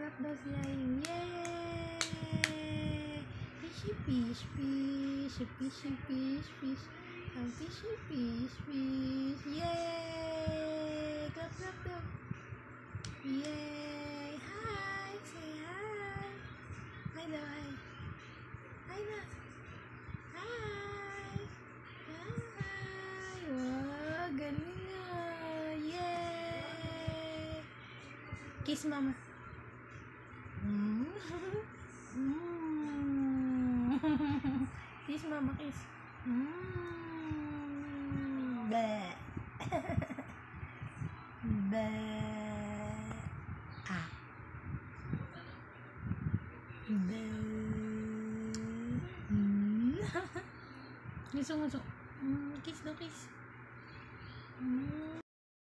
Harap daw siya yung yay! Fishy fish, fish, fishy fish, fish, ang fishy fish, fish, yay! Clap, clap, clap! Yay! Hi! Say hi! Hi daw, hi! Hi na! Hi! Hi! Wow! Galing ah! Yay! Kiss mama! Kiss mama, kiss. Bleh. Bleh. Ah. Bleh. Gusto. Kiss daw, kiss.